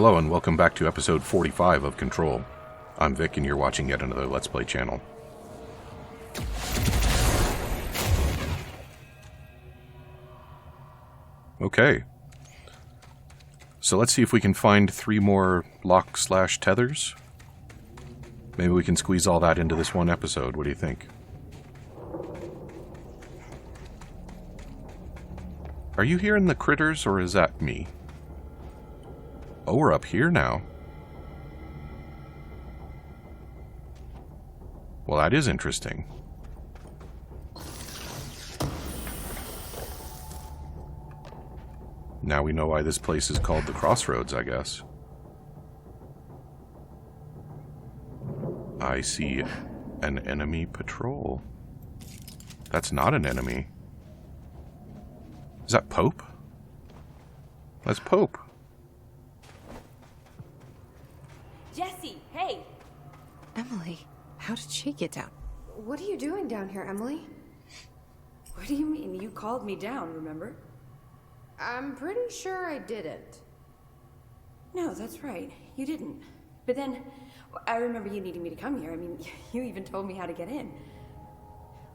Hello and welcome back to episode 45 of Control. I'm Vic and you're watching yet another Let's Play channel. Okay. So let's see if we can find 3 more lock/tethers. Maybe we can squeeze all that into this one episode. What do you think? Are you hearing the critters or is that me? Oh, we're up here now. Well, that is interesting. Now we know why this place is called the Crossroads, I guess. I see an enemy patrol. That's not an enemy. Is that Pope? That's Pope. Jesse, hey! Emily, how did she get down? What are you doing down here, Emily? What do you mean? You called me down, remember? I'm pretty sure I didn't. No, that's right. You didn't. But then, I remember you needing me to come here. I mean, you even told me how to get in.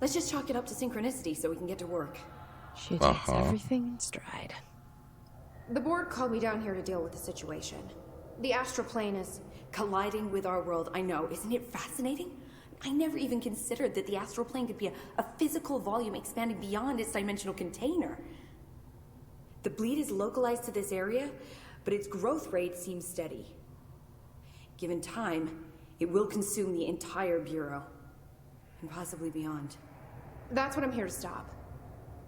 Let's just chalk it up to synchronicity so we can get to work. She takes everything in stride. The board called me down here to deal with the situation. The astral plane is colliding with our world, I know. Isn't it fascinating? I never even considered that the astral plane could be a physical volume expanding beyond its dimensional container. The bleed is localized to this area, but its growth rate seems steady. Given time, it will consume the entire Bureau, and possibly beyond. That's what I'm here to stop.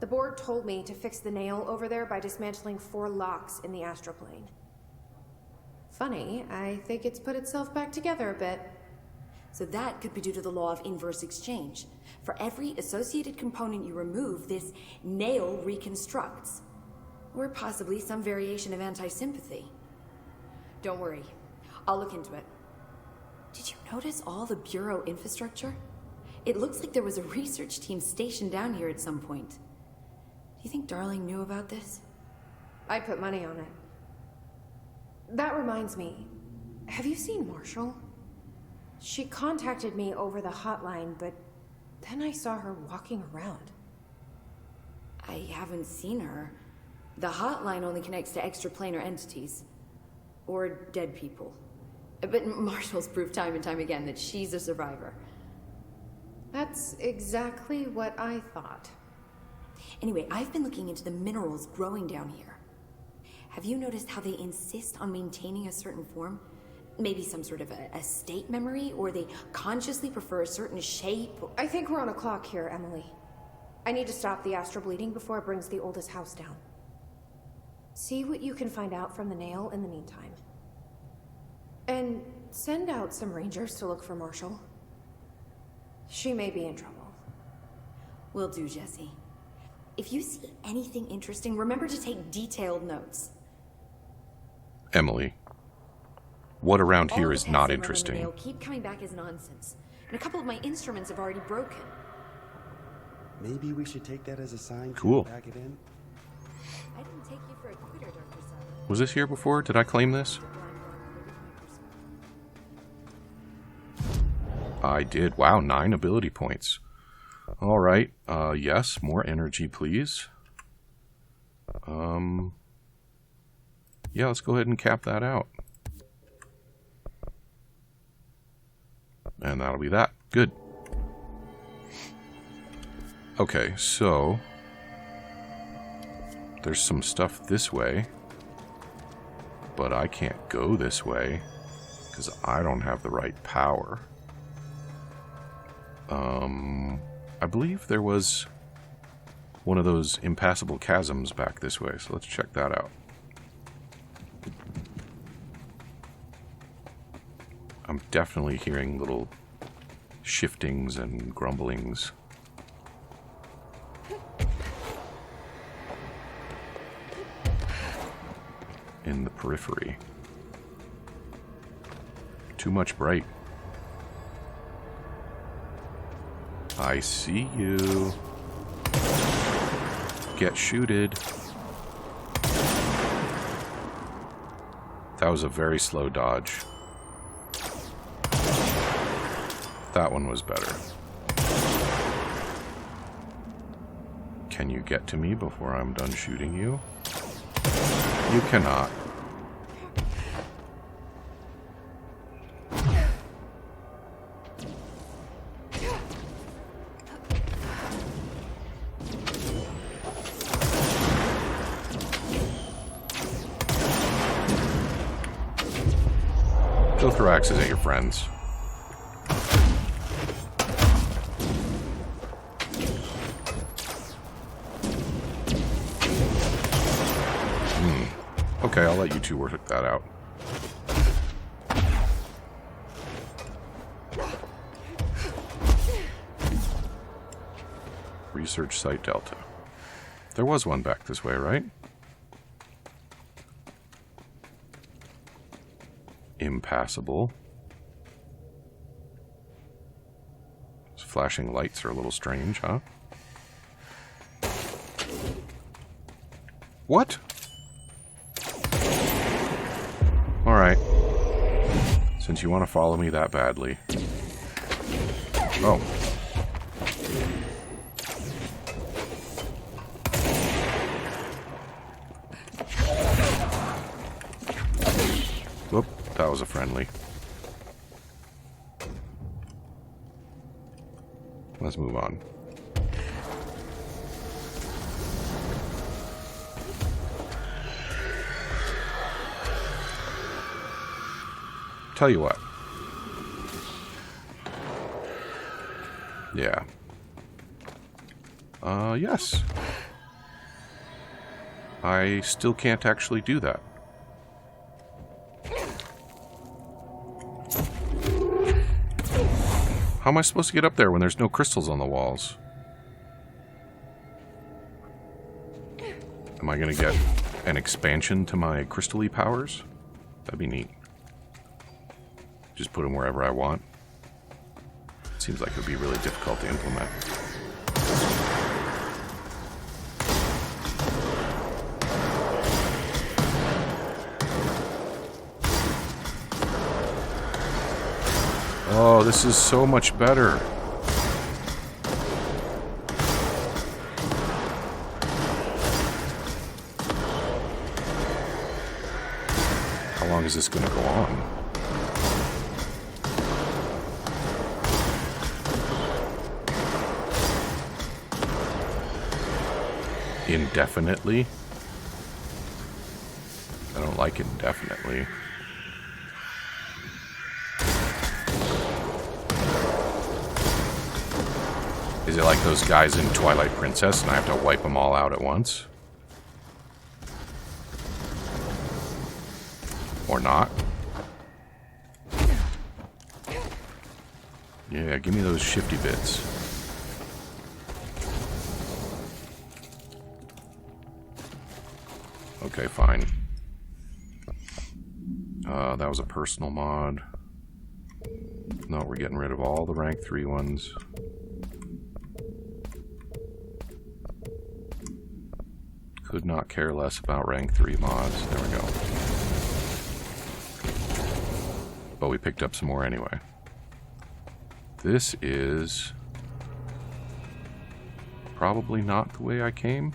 The board told me to fix the nail over there by dismantling 4 locks in the astral plane. Funny, I think it's put itself back together a bit. So that could be due to the law of inverse exchange. For every associated component you remove, this nail reconstructs. Or possibly some variation of anti-sympathy. Don't worry, I'll look into it. Did you notice all the Bureau infrastructure? It looks like there was a research team stationed down here at some point. Do you think Darling knew about this? I put money on it. That reminds me, have you seen Marshall? She contacted me over the hotline, but then I saw her walking around. I haven't seen her. The hotline only connects to extraplanar entities. Or dead people. But Marshall's proved time and time again that she's a survivor. That's exactly what I thought. Anyway, I've been looking into the minerals growing down here. Have you noticed how they insist on maintaining a certain form? Maybe some sort of a state memory, or they consciously prefer a certain shape? I think we're on a clock here, Emily. I need to stop the astral bleeding before it brings the oldest house down. See what you can find out from the nail in the meantime. And send out some rangers to look for Marshall. She may be in trouble. Will do, Jesse. If you see anything interesting, remember to take detailed notes. Emily, what around All here the is tests not I run on the interesting? nail keep coming back as nonsense. And a couple of my instruments have already broken. Maybe we should take that as a sign Cool. to pack it in. I didn't take you for a quitter, Dr. Sala. Was this here before? Did I claim this? I did. Wow, 9 ability points. Alright, yes, more energy, please. Yeah, let's go ahead and cap that out. And that'll be that. Good. Okay, so there's some stuff this way, but I can't go this way because I don't have the right power. I believe there was one of those impassable chasms back this way, so let's check that out. I'm definitely hearing little shiftings and grumblings. In the periphery. Too much bright. I see you. Get shooted. That was a very slow dodge. That one was better. Can you get to me before I'm done shooting you? You cannot. Thoraxes ain't your friends. Okay, I'll let you two work that out. Research Site Delta. There was one back this way, right? Impassable. These flashing lights are a little strange, huh? What? Alright. Since you want to follow me that badly. Oh. Whoop, that was a friendly. Let's move on. Tell you what. Yeah. Yes. I still can't actually do that. How am I supposed to get up there when there's no crystals on the walls? Am I going to get an expansion to my crystal-y powers? That'd be neat. Just put them wherever I want. Seems like it would be really difficult to implement. Oh, this is so much better. How long is this going to go on? Indefinitely? I don't like indefinitely. Is it like those guys in Twilight Princess and I have to wipe them all out at once? Or not? Yeah, give me those shifty bits. Okay, fine. That was a personal mod. No, we're getting rid of all the rank 3 ones. Could not care less about rank 3 mods. There we go. But we picked up some more anyway. This is probably not the way I came.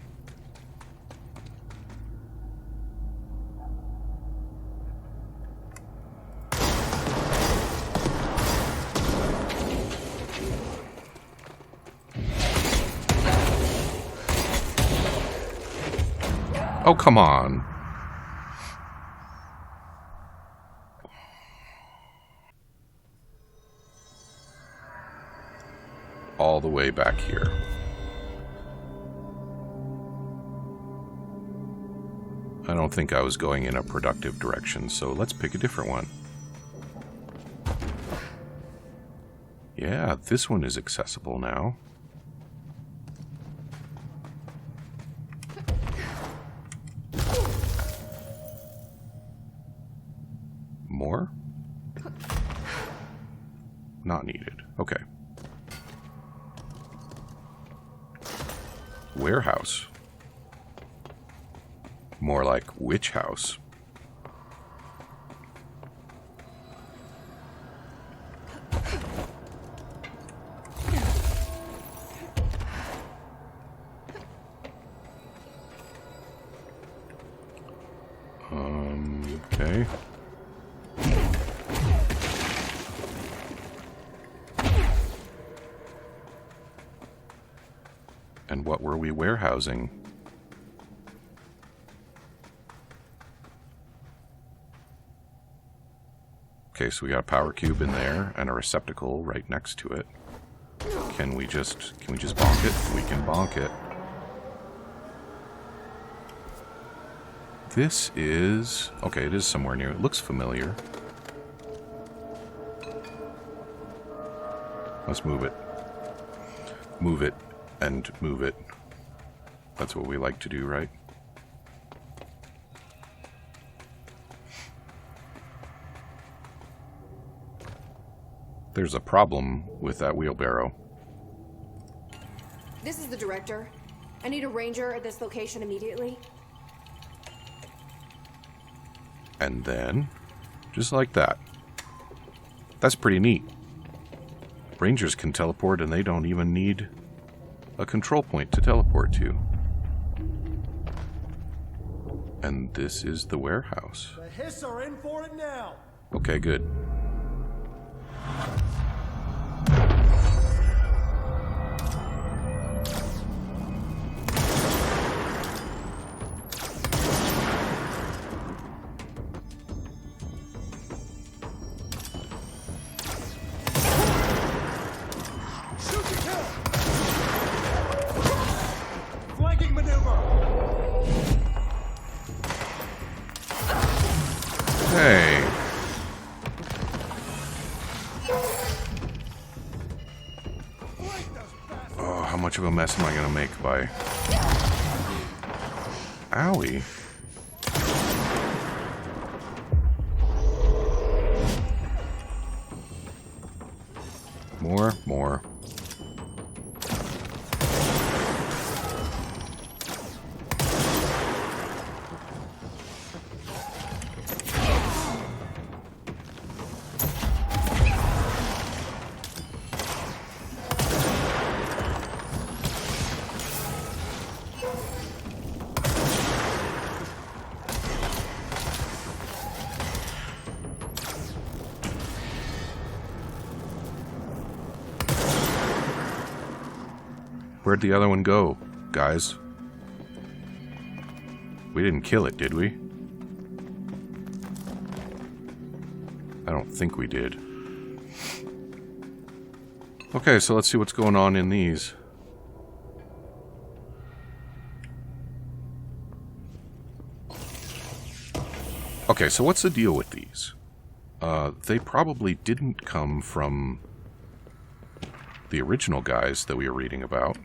Oh, come on. All the way back here. I don't think I was going in a productive direction, so let's pick a different one. Yeah, this one is accessible now. More? Not needed. Okay. Warehouse. More like witch house. Okay. And what were we warehousing? Okay, so we got a power cube in there and a receptacle right next to it. Can we just bonk it? We can bonk it. This is... okay, it is somewhere near. It looks familiar. Let's move it. Move it and move it. That's what we like to do, right? There's a problem with that wheelbarrow. This is the director. I need a ranger at this location immediately. And then, just like that. That's pretty neat. Rangers can teleport and they don't even need a control point to teleport to. And this is the warehouse. The Hiss are in for it now. Okay, good. Flanking maneuver. Hey. Oh, how much of a mess am I gonna make by... Owie. More. Where'd the other one go, guys? We didn't kill it, did we? I don't think we did. Okay, so let's see what's going on in these. Okay, so what's the deal with these? They probably didn't come from the original guys that we were reading about.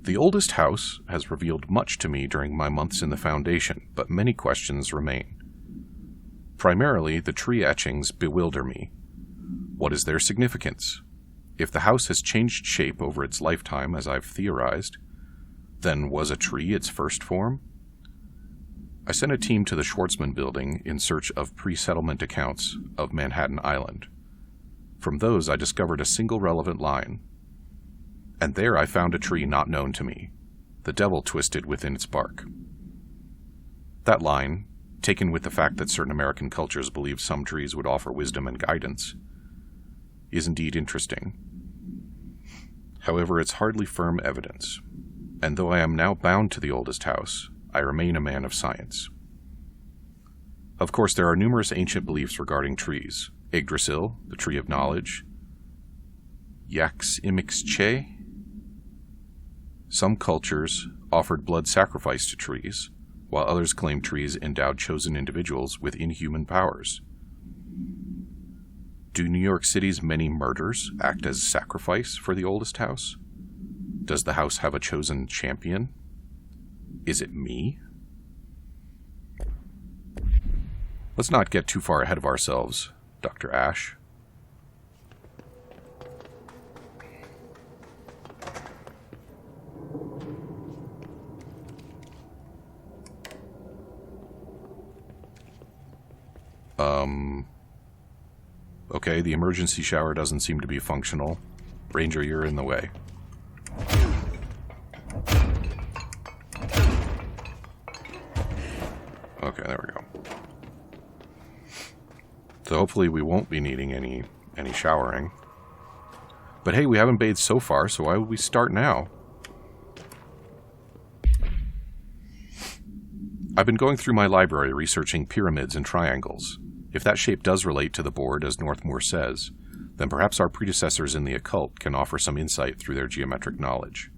The oldest house has revealed much to me during my months in the Foundation, but many questions remain. Primarily, the tree etchings bewilder me. What is their significance? If the house has changed shape over its lifetime, as I've theorized, then was a tree its first form? I sent a team to the Schwartzman building in search of pre-settlement accounts of Manhattan Island. From those, I discovered a single relevant line. And there I found a tree not known to me, the devil twisted within its bark. That line, taken with the fact that certain American cultures believe some trees would offer wisdom and guidance, is indeed interesting. However, it's hardly firm evidence, and though I am now bound to the oldest house, I remain a man of science. Of course, there are numerous ancient beliefs regarding trees. Yggdrasil, the tree of knowledge. Yaximixche. Some cultures offered blood sacrifice to trees, while others claimed trees endowed chosen individuals with inhuman powers. Do New York City's many murders act as sacrifice for the oldest house? Does the house have a chosen champion? Is it me? Let's not get too far ahead of ourselves, Dr. Ash. Okay, the emergency shower doesn't seem to be functional. Ranger, you're in the way. Okay, there we go. So hopefully we won't be needing any showering. But hey, we haven't bathed so far, so why would we start now? I've been going through my library researching pyramids and triangles. If that shape does relate to the board, as Northmour says, then perhaps our predecessors in the occult can offer some insight through their geometric knowledge.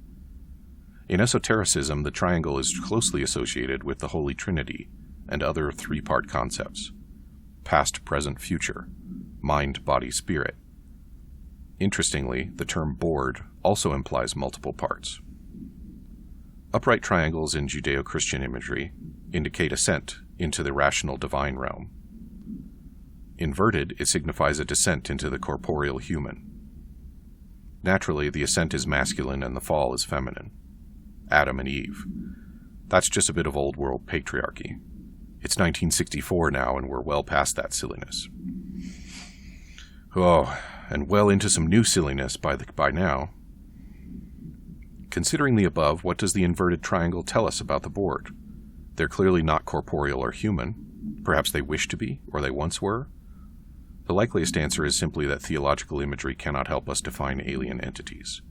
In esotericism, the triangle is closely associated with the Holy Trinity and other three-part concepts: past, present, future, mind, body, spirit. Interestingly, the term board also implies multiple parts. Upright triangles in Judeo-Christian imagery indicate ascent into the rational divine realm. Inverted, it signifies a descent into the corporeal human. Naturally, the ascent is masculine and the fall is feminine. Adam and Eve. That's just a bit of old-world patriarchy. It's 1964 now, and we're well past that silliness. Oh, and well into some new silliness by now. Considering the above, what does the inverted triangle tell us about the board? They're clearly not corporeal or human. Perhaps they wish to be, or they once were. The likeliest answer is simply that theological imagery cannot help us define alien entities.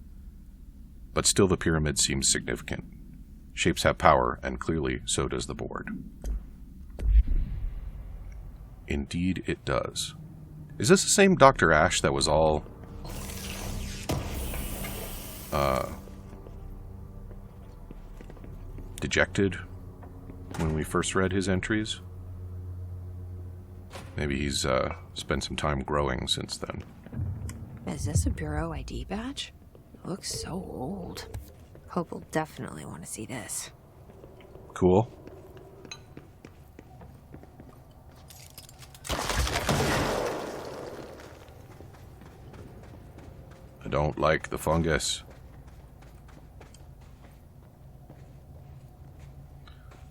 But still, the pyramid seems significant. Shapes have power, and clearly so does the board. Indeed it does. Is this the same Dr. Ash that was all... dejected when we first read his entries? Maybe he's spent some time growing since then. Is this a Bureau ID badge? It looks so old. Hope will definitely want to see this. Cool. I don't like the fungus.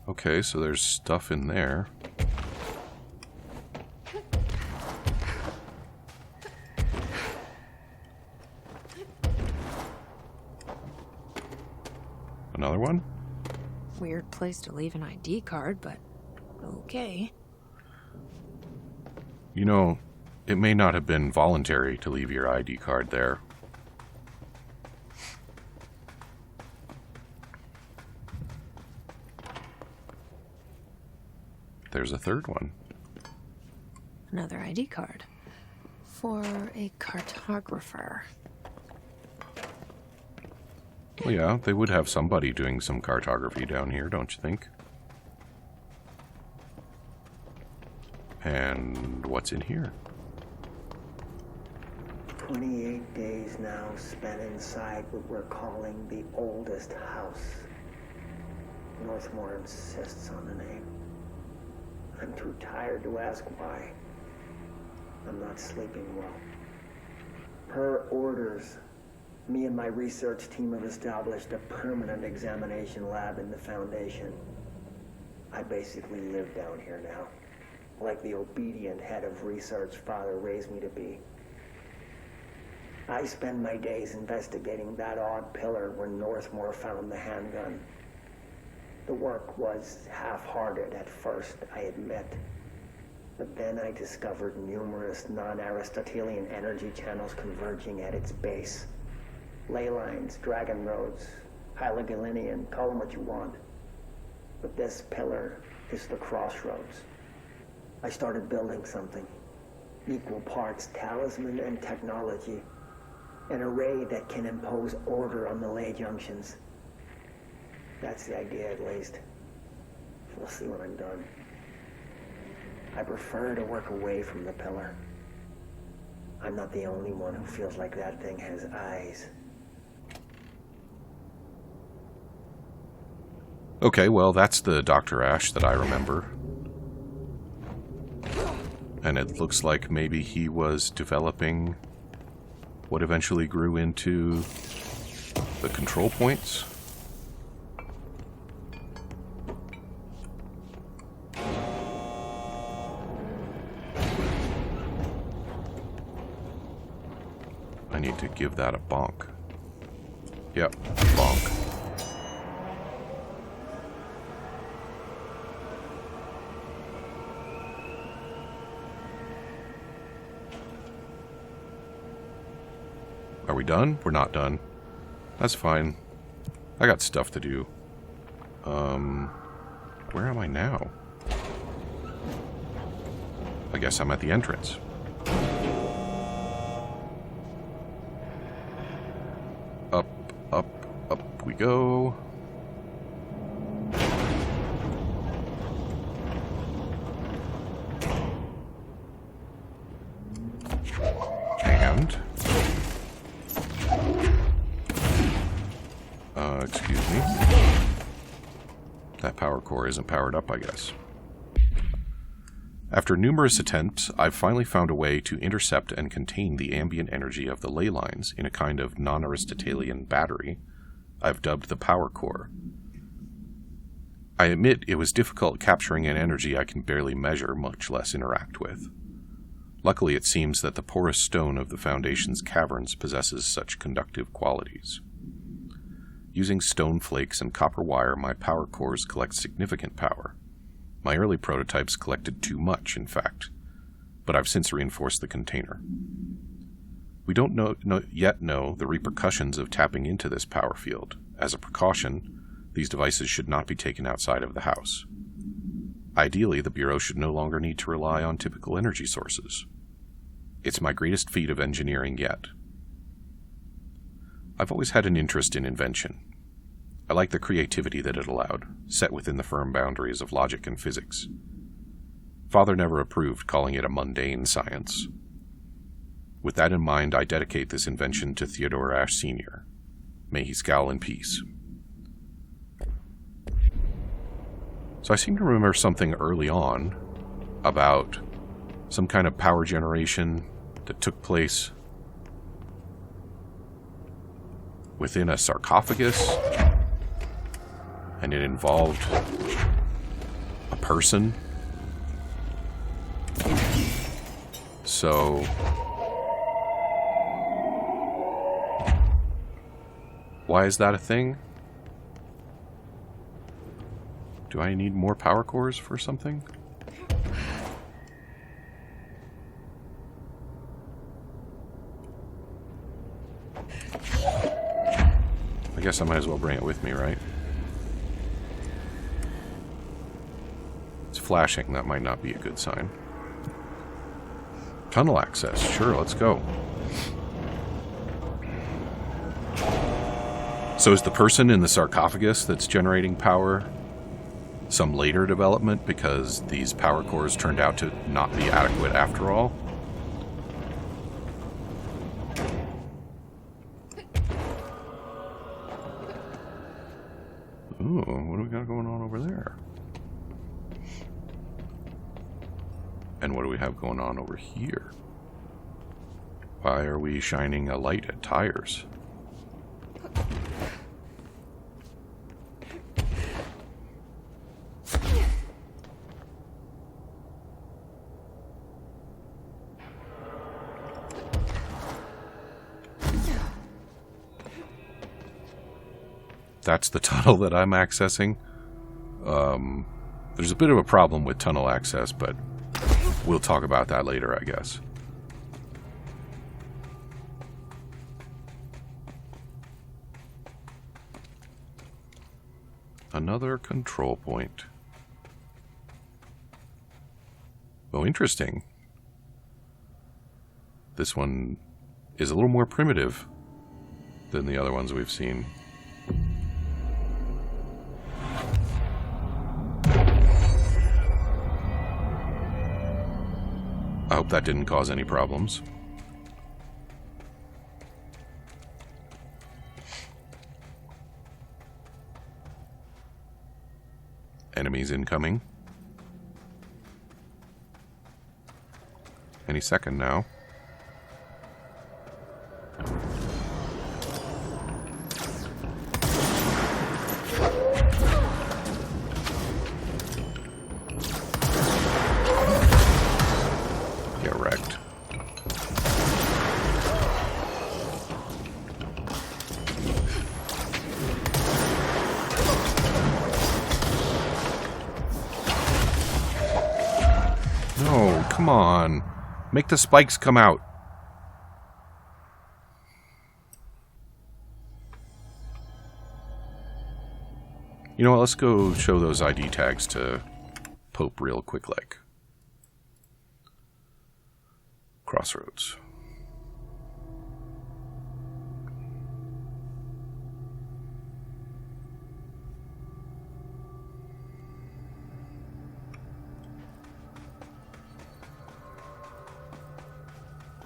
Okay, so there's stuff in there. Another one? Weird place to leave an ID card, but okay. You know, it may not have been voluntary to leave your ID card there. There's a third one. Another ID card. For a cartographer. Well, yeah, they would have somebody doing some cartography down here, don't you think? And what's in here? 28 days now spent inside what we're calling the oldest house. Northmour insists on the name. I'm too tired to ask why. I'm not sleeping well. Per orders, me and my research team have established a permanent examination lab in the Foundation. I basically live down here now, like the obedient head of research Father raised me to be. I spend my days investigating that odd pillar where Northmour found the handgun. The work was half-hearted at first, I admit. But then I discovered numerous non-Aristotelian energy channels converging at its base. Ley lines, dragon roads, Hyligalinian, call them what you want. But this pillar is the crossroads. I started building something. Equal parts talisman and technology. An array that can impose order on the ley junctions. That's the idea, at least. We'll see when I'm done. I prefer to work away from the pillar. I'm not the only one who feels like that thing has eyes. Okay, well, that's the Dr. Ash that I remember. And it looks like maybe he was developing what eventually grew into the control points. I need to give that a bonk. Yep, bonk. Are we done? We're not done. That's fine. I got stuff to do. Where am I now? I guess I'm at the entrance. Up, up, up we go. And... excuse me. That power core isn't powered up, I guess. After numerous attempts, I've finally found a way to intercept and contain the ambient energy of the ley lines in a kind of non-Aristotelian battery I've dubbed the power core. I admit it was difficult capturing an energy I can barely measure, much less interact with. Luckily, it seems that the porous stone of the Foundation's caverns possesses such conductive qualities. Using stone flakes and copper wire, my power cores collect significant power. My early prototypes collected too much, in fact, but I've since reinforced the container. We don't yet know the repercussions of tapping into this power field. As a precaution, these devices should not be taken outside of the house. Ideally, the Bureau should no longer need to rely on typical energy sources. It's my greatest feat of engineering yet. I've always had an interest in invention. I like the creativity that it allowed, set within the firm boundaries of logic and physics. Father never approved calling it a mundane science. With that in mind, I dedicate this invention to Theodore Ashe Sr. May he scowl in peace. So I seem to remember something early on about some kind of power generation that took place within a sarcophagus, and it involved a person. So why is that a thing? Do I need more power cores for something? I guess I might as well bring it with me, right? It's flashing. That might not be a good sign. Tunnel access. Sure, let's go. So is the person in the sarcophagus that's generating power some later development because these power cores turned out to not be adequate after all? Ooh, what do we got going on over there? And what do we have going on over here? Why are we shining a light at tires? That's the tunnel that I'm accessing. There's a bit of a problem with tunnel access, but we'll talk about that later, I guess. Another control point. Oh, interesting. This one is a little more primitive than the other ones we've seen. I hope that didn't cause any problems. Enemies incoming. Any second now. Get wrecked. No, come on. Make the spikes come out. You know what, let's go show those ID tags to Pope real quick like. Crossroads.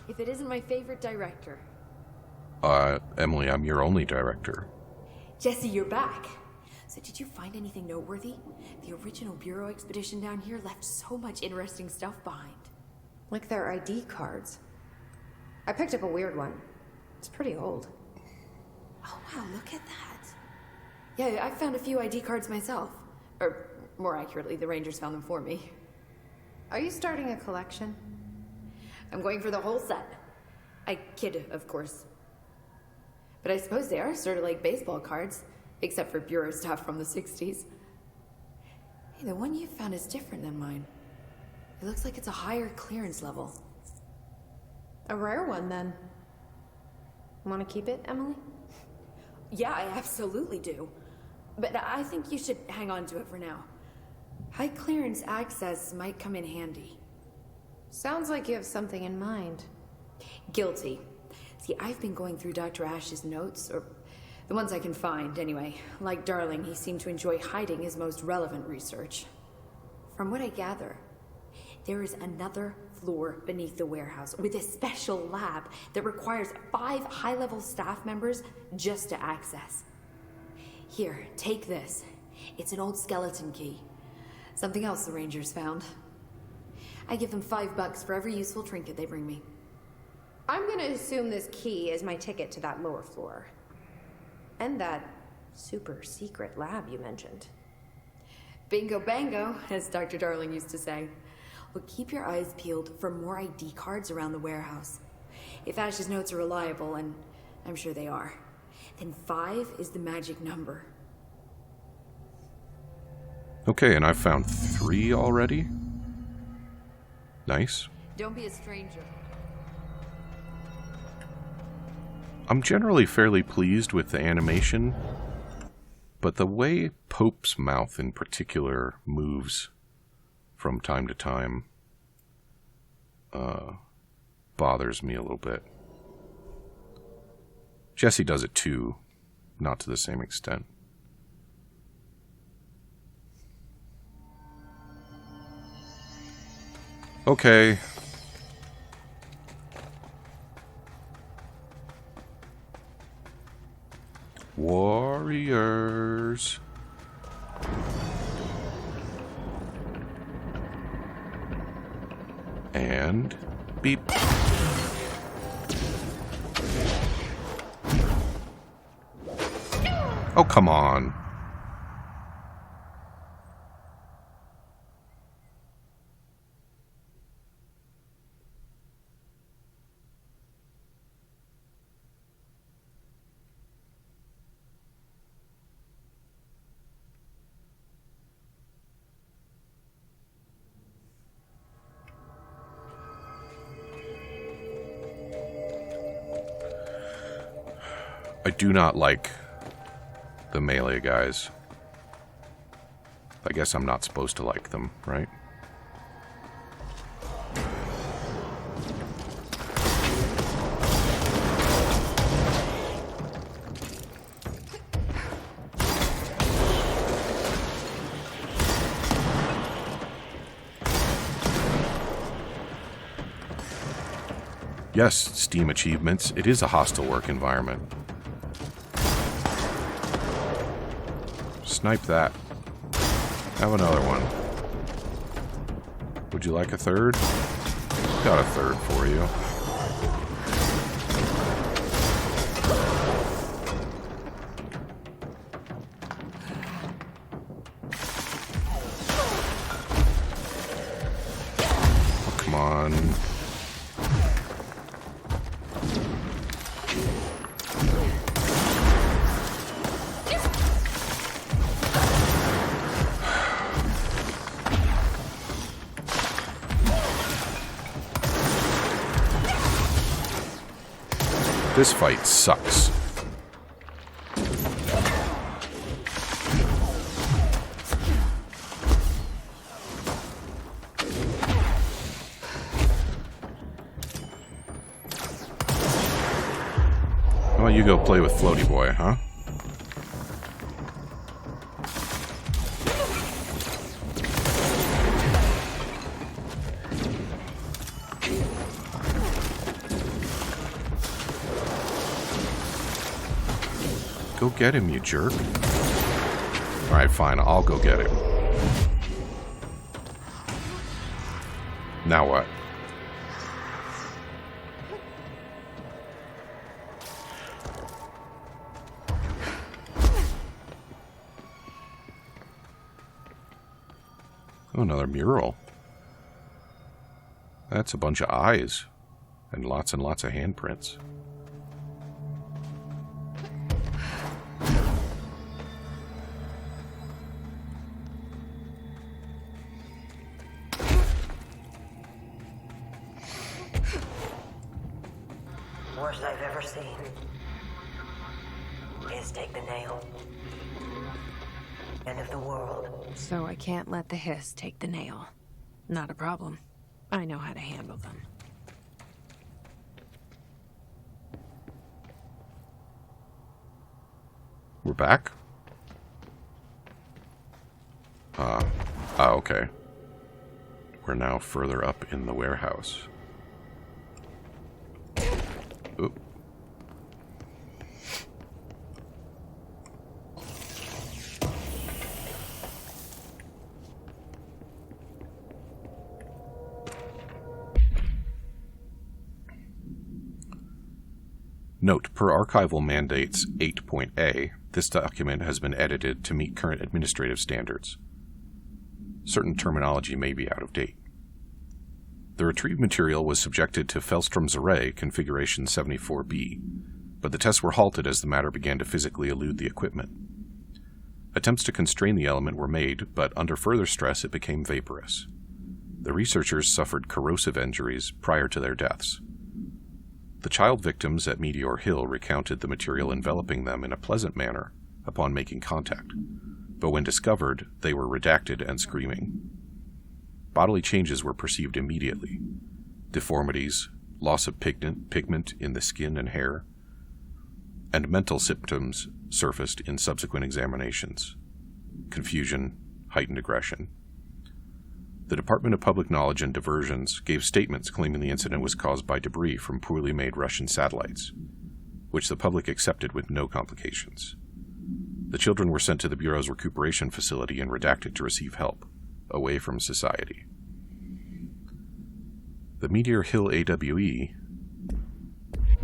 If it isn't my favorite director. Emily, I'm your only director. Jesse, you're back. So did you find anything noteworthy? The original Bureau expedition down here left so much interesting stuff behind. Like their ID cards. I picked up a weird one. It's pretty old. Oh wow, look at that. Yeah, I found a few ID cards myself. Or, more accurately, the Rangers found them for me. Are you starting a collection? I'm going for the whole set. I kid, of course. But I suppose they are sort of like baseball cards, except for Bureau stuff from the 60s. Hey, the one you found is different than mine. It looks like it's a higher clearance level. A rare one, then. Want to keep it, Emily? Yeah, I absolutely do. But I think you should hang on to it for now. High clearance access might come in handy. Sounds like you have something in mind. Guilty. See, I've been going through Dr. Ash's notes, or the ones I can find, anyway. Like Darling, he seemed to enjoy hiding his most relevant research. From what I gather, there is another floor beneath the warehouse with a special lab that requires 5 high-level staff members just to access. Here, take this. It's an old skeleton key. Something else the Rangers found. I give them $5 for every useful trinket they bring me. I'm gonna assume this key is my ticket to that lower floor. And that super secret lab you mentioned. Bingo bango, as Dr. Darling used to say. Well, keep your eyes peeled for more ID cards around the warehouse. If Ash's notes are reliable, and I'm sure they are, then 5 is the magic number. Okay, and I've found 3 already. Nice. Don't be a stranger. I'm generally fairly pleased with the animation, but the way Pope's mouth in particular moves from time to time bothers me a little bit. Jesse does it too, not to the same extent. Okay. Warriors. And beep. Oh, come on. I do not like the melee guys. I guess I'm not supposed to like them, right? Yes, Steam achievements. It is a hostile work environment. Snipe that. Have another one. Would you like a third? Got a third for you. Oh, come on. This fight sucks. about you go play with Floaty Boy, huh? Go get him, you jerk. Alright, fine, I'll go get him. Now what? Oh, another mural. That's a bunch of eyes. And lots of handprints. Worst I've ever seen is take the nail. End of the world. So I can't let the hiss take the nail. Not a problem. I know how to handle them. We're back? Okay. We're now further up in the warehouse. Oop. Note, per archival mandates 8.A, this document has been edited to meet current administrative standards. Certain terminology may be out of date. The retrieved material was subjected to Fellstrom's array, configuration 74B, but the tests were halted as the matter began to physically elude the equipment. Attempts to constrain the element were made, but under further stress it became vaporous. The researchers suffered corrosive injuries prior to their deaths. The child victims at Meteor Hill recounted the material enveloping them in a pleasant manner upon making contact, but when discovered, they were redacted and screaming. Bodily changes were perceived immediately. Deformities, loss of pigment in the skin and hair, and mental symptoms surfaced in subsequent examinations. Confusion, heightened aggression. The Department of Public Knowledge and Diversions gave statements claiming the incident was caused by debris from poorly made Russian satellites, which the public accepted with no complications. The children were sent to the Bureau's recuperation facility and redacted to receive help, away from society. The Meteor Hill AWE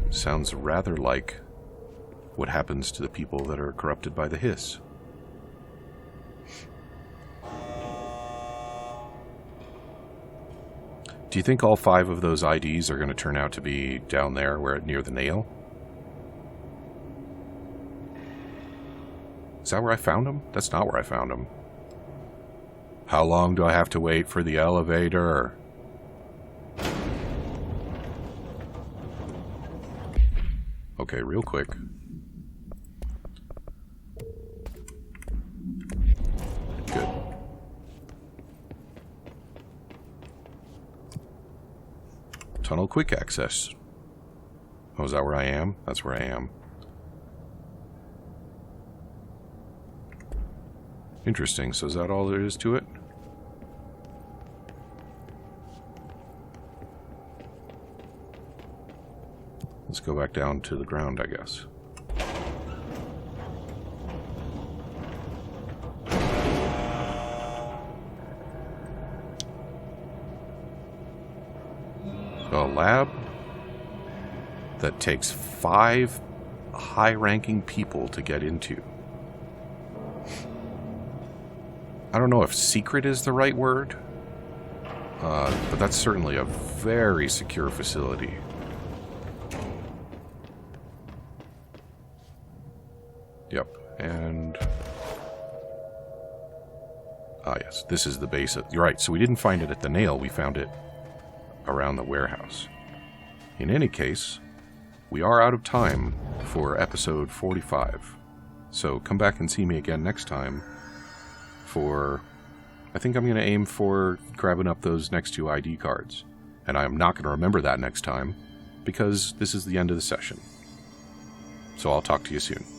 sounds rather like what happens to the people that are corrupted by the hiss. Do you think all 5 of those IDs are going to turn out to be down there where near the nail? Is that where I found them? That's not where I found them. How long do I have to wait for the elevator? Okay, real quick. Good. Tunnel quick access. Oh, is that where I am? That's where I am. Interesting. So is that all there is to it? Let's go back down to the ground, I guess. A lab that takes 5 high-ranking people to get into. I don't know if secret is the right word, but that's certainly a very secure facility. Yep, and... ah, yes, this is the base of... You're right, so we didn't find it at the nail, we found it around the warehouse. In any case, we are out of time for episode 45. So come back and see me again next time for... I think I'm going to aim for grabbing up those next 2 ID cards. And I'm not going to remember that next time, because this is the end of the session. so I'll talk to you soon.